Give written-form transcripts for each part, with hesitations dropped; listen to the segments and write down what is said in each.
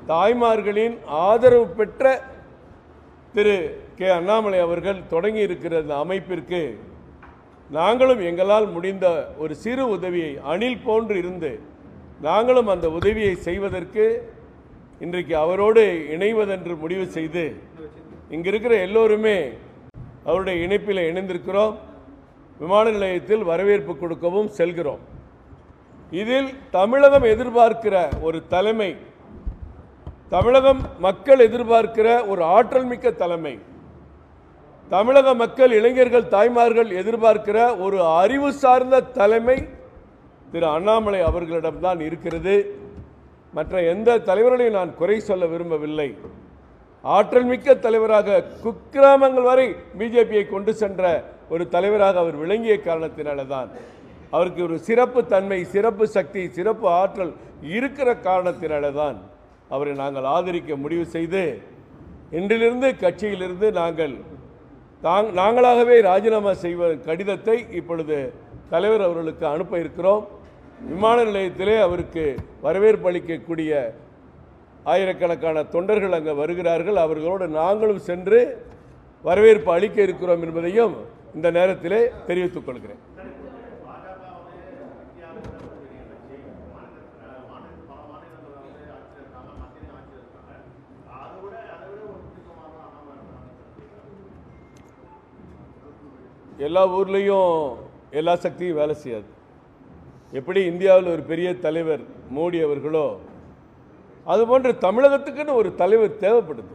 தாய்மார்களின் ஆதரவு பெற்ற திரு கே அண்ணாமலை அவர்கள் தொடங்கி இருக்கிற அந்த அமைப்பிற்கு நாங்களும் எங்களால் முடிந்த ஒரு சிறு உதவியை அணில் போன்று இருந்து நாங்களும் அந்த உதவியை செய்வதற்கு இன்றைக்கு அவரோடு இணைவதென்று முடிவு செய்து இங்கு இருக்கிற எல்லோருமே அவருடைய இணைப்பில் இணைந்திருக்கிறோம். விமான நிலையத்தில் வரவேற்பு கொடுக்கவும் செல்கிறோம். இதில் தமிழகம் எதிர்பார்க்கிற ஒரு தலைமை, தமிழகம் மக்கள் எதிர்பார்க்கிற ஒரு ஆற்றல் மிக்க தலைமை, தமிழக மக்கள் இளைஞர்கள் தாய்மார்கள் எதிர்பார்க்கிற ஒரு அறிவு சார்ந்த தலைமை திரு அண்ணாமலை அவர்களிடம்தான் இருக்கிறது. மற்ற எந்த தலைவர்களையும் நான் குறை சொல்ல விரும்பவில்லை. ஆற்றல் மிக்க தலைவராக குக்கிராமங்கள் வரை பிஜேபியை கொண்டு சென்ற ஒரு தலைவராக அவர் விளங்கிய காரணத்தினால தான், அவருக்கு ஒரு சிறப்பு தன்மை, சிறப்பு சக்தி, சிறப்பு ஆற்றல் இருக்கிற காரணத்தினால தான் அவரை நாங்கள் ஆதரிக்க முடிவு செய்து இன்றிலிருந்து கட்சியிலிருந்து நாங்களாகவே ராஜினாமா செய்வ கடிதத்தை இப்பொழுது தலைவர் அவர்களுக்கு அனுப்ப இருக்கிறோம். விமான நிலையத்திலே அவருக்கு வரவேற்பு அளிக்கக்கூடிய ஆயிரக்கணக்கான தொண்டர்கள் அங்கே வருகிறார்கள். அவர்களோடு நாங்களும் சென்று வரவேற்பு அளிக்க இருக்கிறோம் என்பதையும் இந்த நேரத்திலே தெரிவித்துக் கொள்கிறேன். எல்லா ஊர்லேயும் எல்லா சக்தியும் வேலை செய்யாது. எப்படி இந்தியாவில் ஒரு பெரிய தலைவர் மோடி அவர்களோ அதுபோன்று தமிழகத்துக்குன்னு ஒரு தலைவர் தேவைப்படுது.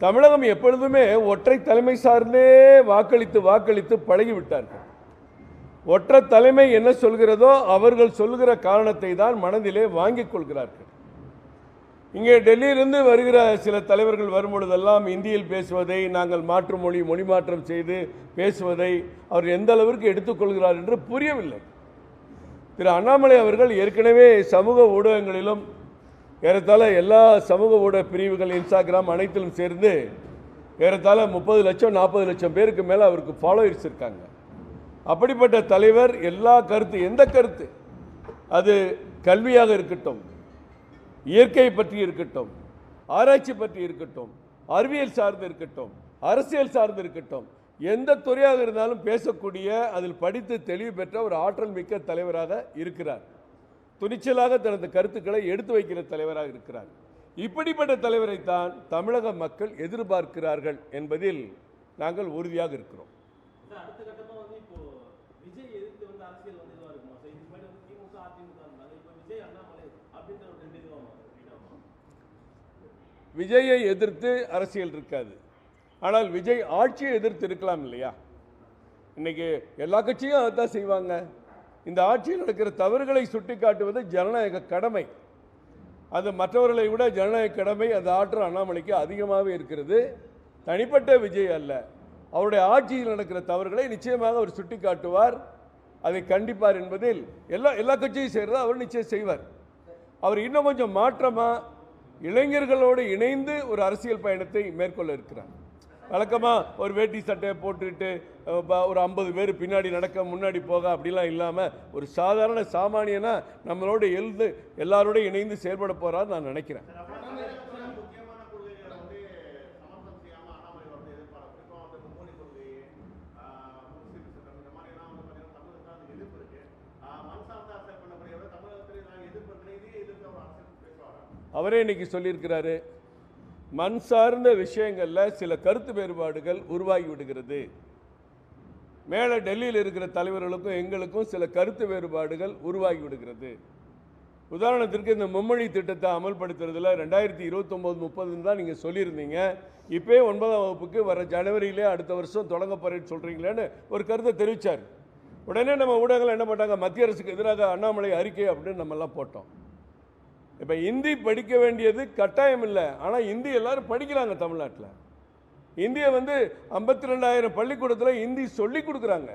தமிழகம் எப்பொழுதுமே ஒற்றை தலைமை சார்ந்தே வாக்களித்து பழகிவிட்டார்கள். ஒற்றை தலைமை என்ன சொல்கிறதோ அவர்கள் சொல்கிற காரணத்தை தான் மனதிலே வாங்கிக் கொள்கிறார்கள். இங்கே டெல்லியிலிருந்து வருகிற சில தலைவர்கள் வரும்பொழுதெல்லாம் இந்தியில் பேசுவதை, நாங்கள் மொழி மாற்றம் செய்து பேசுவதை அவர் எந்த அளவிற்கு எடுத்துக்கொள்கிறார் என்று புரியவில்லை. திரு அண்ணாமலை அவர்கள் ஏற்கனவே சமூக ஊடகங்களிலும் ஏறத்தாழ எல்லா சமூக ஊடக பிரிவுகள், இன்ஸ்டாகிராம் அனைத்திலும் சேர்ந்து ஏறத்தாழ 30 லட்சம் 40 லட்சம் பேருக்கு மேலே அவருக்கு ஃபாலோவர்ஸ் இருக்காங்க. அப்படிப்பட்ட தலைவர் எல்லா எந்த கருத்து, அது கல்வியாக இருக்கட்டும், இயற்கை பற்றி இருக்கட்டும், ஆராய்ச்சி பற்றி இருக்கட்டும், அறிவியல் சார்ந்து இருக்கட்டும், அரசியல் சார்ந்து இருக்கட்டும், எந்த துறையாக இருந்தாலும் பேசக்கூடிய, அதில் படித்து தெளிவு பெற்ற ஒரு ஆற்றல் மிக்க தலைவராக இருக்கிறார். துணிச்சலாக தனது கருத்துக்களை எடுத்து வைக்கிற தலைவராக இருக்கிறார். இப்படிப்பட்ட தலைவரைத்தான் தமிழக மக்கள் எதிர்பார்க்கிறார்கள் என்பதில் நாங்கள் உறுதியாக இருக்கிறோம். விஜயை எதிர்த்து அரசியல் இருக்காது. ஆனால் விஜய் ஆட்சியை எதிர்த்து இருக்கலாம் இல்லையா? இன்னைக்கு எல்லா கட்சியும் அதான் செய்வாங்க. இந்த ஆட்சியில் நடக்கிற தவறுகளை சுட்டி காட்டுவது ஜனநாயக கடமை. அது மற்றவர்களை விட ஜனநாயக கடமை அந்த ஆற்றல் அண்ணாமலைக்கு அதிகமாகவே இருக்கிறது. தனிப்பட்ட விஜய் அல்ல, அவருடைய ஆட்சியில் நடக்கிற தவறுகளை நிச்சயமாக அவர் சுட்டி காட்டுவார், அதை கண்டிப்பார் என்பதில் எல்லா கட்சியும் செய்கிறதா அவர் நிச்சயம் செய்வார். அவர் இன்னும் கொஞ்சம் மாற்றமாக இளைஞர்களோடு இணைந்து ஒரு அரசியல் பயணத்தை மேற்கொள்ள இருக்கிறார். வழக்கமாக ஒரு வேட்டி சட்டையை போட்டுட்டு ஒரு 50 பேர் பின்னாடி நடக்க முன்னாடி போக அப்படிலாம் இல்லாமல் ஒரு சாதாரண சாமானியனா நம்மளோட எல்லாரோடையும் இணைந்து செயல்பட போறார் நான் நினைக்கிறேன். அவரே இன்னைக்கு சொல்லியிருக்கிறாரு, மண் சார்ந்த விஷயங்களில் சில கருத்து வேறுபாடுகள் உருவாகி விடுகிறது. மேலே டெல்லியில் இருக்கிற தலைவர்களுக்கும் எங்களுக்கும் சில கருத்து வேறுபாடுகள் உருவாகி விடுகிறது. உதாரணத்திற்கு இந்த மும்மொழி திட்டத்தை அமல்படுத்துறதுல 2029-30 தான் நீங்கள் சொல்லியிருந்தீங்க. இப்போ 9ஆம் வகுப்புக்கு வர ஜனவரியிலே அடுத்த வருஷம் தொடங்க போறேன்னு சொல்கிறீங்களேன்னு ஒரு கருத்தை தெரிவித்தார். உடனே நம்ம ஊடகங்கள் என்ன பண்ணாங்க, மத்திய அரசுக்கு எதிராக அண்ணாமலை அறிக்கை அப்படின்னு நம்மெல்லாம் போட்டோம். இப்போ இந்தி படிக்க வேண்டியது கட்டாயம் இல்லை, ஆனால் இந்தி எல்லாரும் படிக்கிறாங்க. தமிழ்நாட்டில் இந்தியை 52,000 பள்ளிக்கூடத்தில் இந்தி சொல்லி கொடுக்குறாங்க.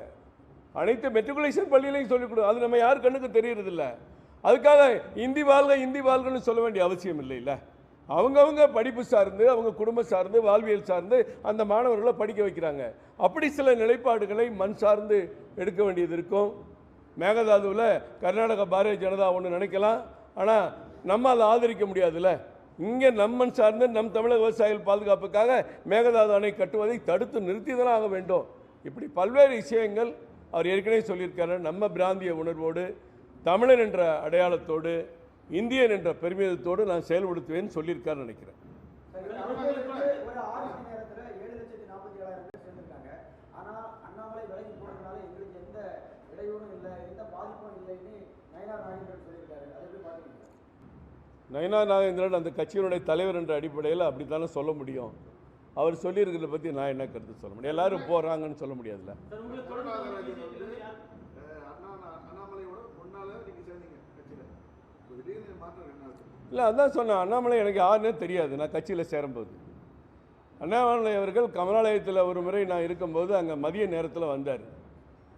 அனைத்து மெட்ரிகுலேஷன் பள்ளியிலையும் சொல்லிக் கொடுக்குறாங்க. அது நம்ம யார் கண்ணுக்கு தெரியறதில்ல. அதுக்காக இந்தி வாழ்கன்னு சொல்ல வேண்டிய அவசியம் இல்லைல்ல. அவங்கவுங்க படிப்பு சார்ந்து, அவங்க குடும்பம் சார்ந்து, வாழ்வியல் சார்ந்து அந்த மாணவர்களை படிக்க வைக்கிறாங்க. அப்படி சில நிலைப்பாடுகளை மண் சார்ந்து எடுக்க வேண்டியது இருக்கும். மேகதாதுவில் கர்நாடக பாரதிய ஜனதா ஒன்று நினைக்கலாம், ஆனால் நம்ம அதை ஆதரிக்க முடியாதுல்ல. இங்கே நம்மன் சார்ந்து நம் தமிழக விவசாயிகள் பாதுகாப்புக்காக மேகதாது அணை கட்டுவதை தடுத்து நிறுத்திதான் ஆக வேண்டும். இப்படி பல்வேறு விஷயங்கள் அவர் ஏற்கனவே சொல்லியிருக்காரு. நம்ம பிராந்திய உணர்வோடு, தமிழன் என்ற அடையாளத்தோடு, இந்தியன் என்ற பெருமிதத்தோடு நான் செயல்படுத்துவேன்னு சொல்லியிருக்காருன்னு நினைக்கிறேன். நயனா நாகேந்திரன் அந்த கட்சியினுடைய தலைவர் என்ற அடிப்படையில் அப்படித்தானே சொல்ல முடியும். அவர் சொல்லியிருக்கிறத பற்றி நான் என்ன கருத்து சொல்ல முடியும்? எல்லாரும் போகிறாங்கன்னு சொல்ல முடியாதுல்ல. இல்லை, அதான் சொன்னேன், அண்ணாமலை எனக்கு யாருன்னே தெரியாது. நான் கட்சியில் சேரும்போது அண்ணாமலை அவர்கள் கமலாலயத்தில் ஒரு முறை நான் இருக்கும்போது அங்கே மதிய நேரத்தில் வந்தார்.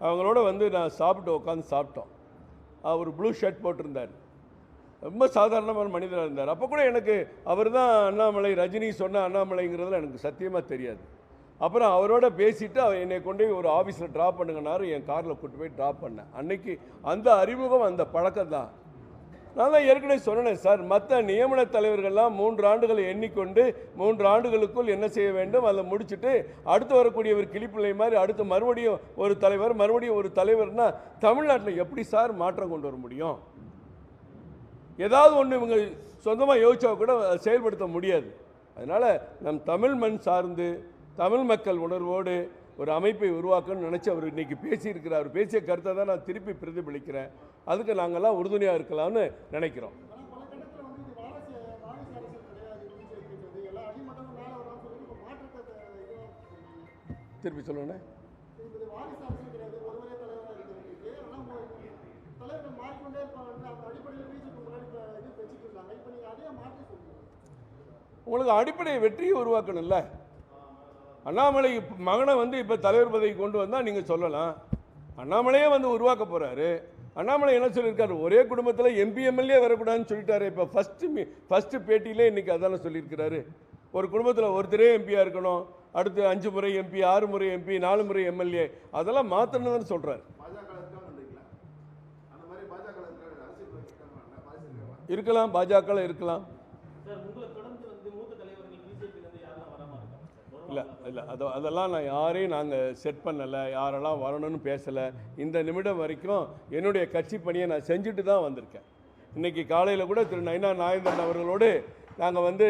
அவங்களோட வந்து நான் சாப்பிட்டு உட்காந்து சாப்பிட்டோம். அவர் ப்ளூ ஷர்ட் போட்டிருந்தார். ரொம்ப சாதாரணமான மனிதராக இருந்தார். அப்போ கூட எனக்கு அவர் தான் அண்ணாமலை, ரஜினி சொன்ன அண்ணாமலைங்கிறதுல எனக்கு சத்தியமாக தெரியாது. அப்புறம் அவரோட பேசிவிட்டு அவர் என்னை கொண்டு போய் ஒரு ஆஃபீஸில் ட்ராப் பண்ணுங்கன்னாரு. என் காரில் கூட்டு போய் ட்ராப் பண்ணேன். அன்னைக்கு அந்த அறிமுகம், அந்த பழக்கம் தான். நான் தான் ஏற்கனவே சொன்னேன் சார், மற்ற நியமன தலைவர்கள்லாம் 3 ஆண்டுகளை எண்ணிக்கொண்டு 3 ஆண்டுகளுக்குள் என்ன செய்ய வேண்டும் அதை முடிச்சுட்டு அடுத்து வரக்கூடிய ஒரு கிளிப்பிள்ளை மாதிரி அடுத்து மறுபடியும் ஒரு தலைவர், மறுபடியும் ஒரு தலைவர்னா தமிழ்நாட்டில் எப்படி சார் மாற்றம் கொண்டு வர முடியும்? ஏதாவது ஒன்று இவங்க சொந்தமாக யோசிச்சா கூட செயல்படுத்த முடியாது. அதனால் நம் தமிழ் மண் சார்ந்து தமிழ் மக்கள் உணர்வோடு ஒரு அமைப்பை உருவாக்கணும்னு நினச்சி அவர் இன்றைக்கி பேசியிருக்கிறார். அவர் பேசிய கருத்தை தான் நான் திருப்பி பிரதிபலிக்கிறேன். அதுக்கு நாங்கள்லாம் உறுதுணையாக இருக்கலாம்னு நினைக்கிறோம். திருப்பி சொல்லுங்க. உங்களுக்கு அடிப்படை வெற்றியை உருவாக்கணும்ல. அண்ணாமலை மகனை வந்து இப்போ தலைவர் பதவி கொண்டு வந்தால் நீங்கள் சொல்லலாம். அண்ணாமலையே வந்து உருவாக்க போகிறாரு. அண்ணாமலை என்ன சொல்லியிருக்காரு? ஒரே குடும்பத்தில் எம்பி எம்எல்ஏ வரக்கூடாதுன்னு சொல்லிட்டாரு. இப்போ ஃபஸ்ட்டு பேட்டியிலே இன்றைக்கி அதான சொல்லியிருக்கிறாரு. ஒரு குடும்பத்தில் ஒருத்தரே எம்பியாக இருக்கணும், அடுத்து 5 முறை எம்பி, 6 முறை எம்பி, 4 முறை எம்எல்ஏ, அதெல்லாம் மாற்றணும்னு சொல்கிறார். இருக்கலாம், பாஜக இருக்கலாம். இல்லை அதெல்லாம் நான் யாரையும் நாங்கள் செட் பண்ணலை, யாரெல்லாம் வரணும்னு பேசலை. இந்த நிமிடம் வரைக்கும் என்னுடைய கட்சி பணியை நான் செஞ்சுட்டு தான் வந்திருக்கேன். இன்றைக்கி காலையில் கூட திரு நயனா நாகேந்திரன் அவர்களோடு நாங்கள் வந்து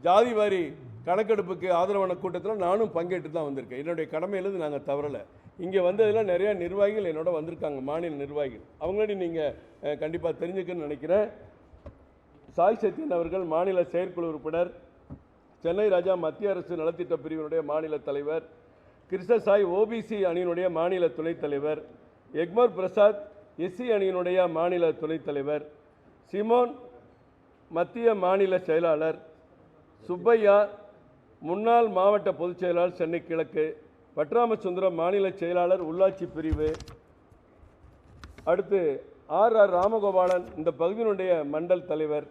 ஜாதி வாரி கணக்கெடுப்புக்கு ஆதரவான கூட்டத்தில் நானும் பங்கேற்று தான் வந்திருக்கேன். என்னுடைய கடமையிலிருந்து நாங்கள் தவறலை. இங்கே வந்ததில் நிறையா நிர்வாகிகள் என்னோட வந்திருக்காங்க, மாநில நிர்வாகிகள். அவங்களோட நீங்கள் கண்டிப்பாக தெரிஞ்சுக்கன்னு நினைக்கிறேன். சாய் சத்யன் அவர்கள் மாநில செயற்குழு உறுப்பினர், சென்னை ராஜா மத்திய அரசு நலத்திட்ட பிரிவினுடைய மாநில தலைவர், கிருஷ்ண சாய் ஓபிசி அணியினுடைய மாநில துணைத் தலைவர், எக்மோர் பிரசாத் எஸ்சி அணியினுடைய மாநில துணைத் தலைவர், சிமோன் மத்திய மாநில செயலாளர், சுப்பையா முன்னாள் மாவட்ட பொதுச் செயலாளர் சென்னை கிழக்கு, பட்ராமசுந்தரம் மாநில செயலாளர் உள்ளாட்சி பிரிவு, அடுத்து ஆர் ராமகோபாலன் இந்த பகுதியினுடைய மண்டல் தலைவர்,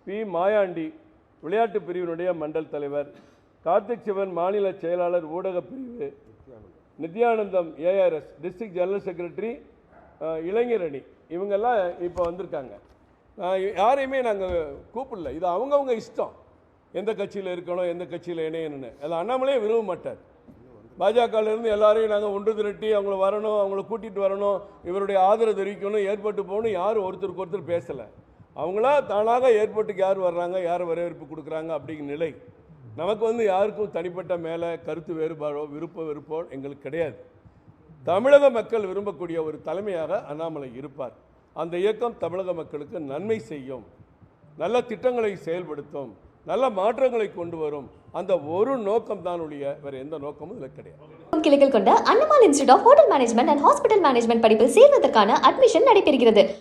பி மாயாண்டி விளையாட்டு பிரிவினுடைய மண்டல் தலைவர், கார்த்திக் சிவன் மாநில செயலாளர் ஊடக பிரிவு, Nithyanandam ARS district general secretary இளைஞர் அணி, இவங்கெல்லாம் இப்போ வந்திருக்காங்க. யாரையுமே நாங்கள் கூப்பிடல. இது அவங்கவுங்க இஷ்டம், எந்த கட்சியில் இருக்கணும், எந்த கட்சியில் இணையணும்னு. அதில் அண்ணாமலையே விரும்ப மாட்டார். பாஜகலேருந்து எல்லாரையும் நாங்கள் ஒன்று திரட்டி அவங்கள வரணும், அவங்கள கூட்டிகிட்டு வரணும், இவருடைய ஆதரவு தெரிவிக்கணும், ஏற்பட்டு போகணும், யாரும் ஒருத்தருக்கு ஒருத்தர் பேசலை. அவங்களா தானாக ஏற்பட்டுக்கு யார் வர்றாங்க, யார் வரவேற்பு கொடுக்குறாங்க அப்படிங்கிற நிலை. நமக்கு வந்து யாருக்கும் தனிப்பட்ட மேலே கருத்து வேறுபாடோ வெறுப்போ எங்களுக்கு கிடையாது. தமிழக மக்கள் விரும்பக்கூடிய ஒரு தலைமையாக அண்ணாமலை இருப்பார். அந்த இயக்கம் தமிழக மக்களுக்கு நன்மை செய்யும், நல்ல திட்டங்களை செயல்படுத்தும், நல்ல மாற்றங்களை கொண்டு வரும். அந்த ஒரு நோக்கம் தான் ஒழிய வேறு எந்த நோக்கமும் இதில் கிடையாது. கிளைகள் கொண்ட Annamalai institute of hotel management and hospital management படிப்பில் சேர்வதற்கான அட்மிஷன் நடைபெறுகிறது.